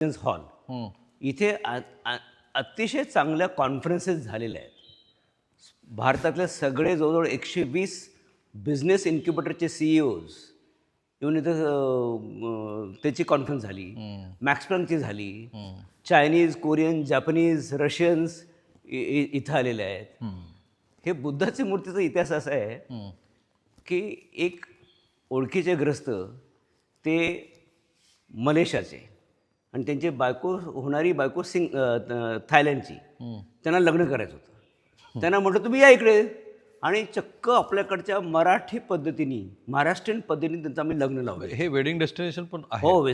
Hall इथे अतिशय चांगल्या कॉन्फरन्सेस झालेल्या आहेत. भारतातले सगळे जवळजवळ 120 बिझनेस इन्क्युबेटरचे CEOs येऊन इथं त्याची कॉन्फरन्स झाली. मॅक्स प्लॅंकची झाली. चायनीज, कोरियन, जॅपनीज, रशियन्स इथं आलेले आहेत. हे बुद्धाची मूर्तीचा इतिहास असा आहे की एक ओळखीचे ग्रस्त ते मलेशियाचे आणि त्यांची बायको होणारी बायको थायलंडची, त्यांना लग्न करायचं होतं. त्यांना म्हटलं तुम्ही या इकडे, आणि चक्क आपल्याकडच्या मराठी पद्धतीने, महाराष्ट्रीयन पद्धतीने त्यांचं आम्ही लग्न लावलं. हे वेडिंग डेस्टिनेशन पण आहे. हो,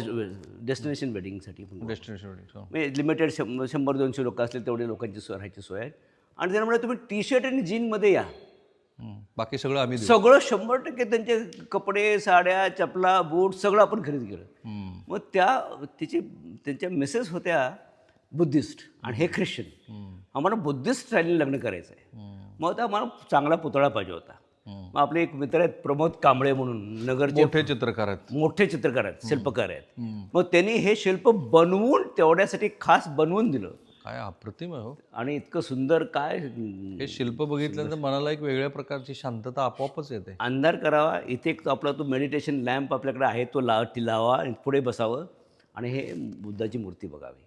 डेस्टिनेशन वेडिंगसाठी पण डेस्टिनेशन वेडिंग म्हणजे लिमिटेड 100-200 लोक असले तेवढे लोकांची राहायची सोय आहे. आणि त्यांना म्हटलं तुम्ही टी-शर्ट आणि जीनमध्ये या, बाकी सगळं आम्ही देऊ. सगळं 100% त्यांचे कपडे, साड्या, चपला, बूट सगळं आपण खरेदी केलं. मग त्यांच्या मिसेस होत्या बुद्धिस्ट आणि हे ख्रिश्चन. आम्हाला बुद्धिस्ट स्टाईलने लग्न करायचं आहे. मग आता आम्हाला चांगला पुतळा पाहिजे होता. मग आपले एक मित्र आहेत प्रमोद कांबळे म्हणून, नगरचे मोठे चित्रकार आहेत. मोठे चित्रकार आहेत, शिल्पकार आहेत. मग त्यांनी हे शिल्प बनवून तेवढ्यासाठी खास बनवून दिलं. काय अप्रतिम आहे हो. आणि इतकं सुंदर, काय हे शिल्प बघितल्यानंतर मनाला एक वेगळ्या प्रकारची शांतता आपोआपच येते. अंधार करावा. इथे एक आपला तो मेडिटेशन लॅम्प आपल्याकडे आहे, तो लावा आणि पुढे बसावं आणि हे बुद्धाची मूर्ती बघावी.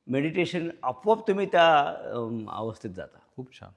मेडिटेशन आपोआप तुम्ही त्या अवस्थेत जाता. खूप छान.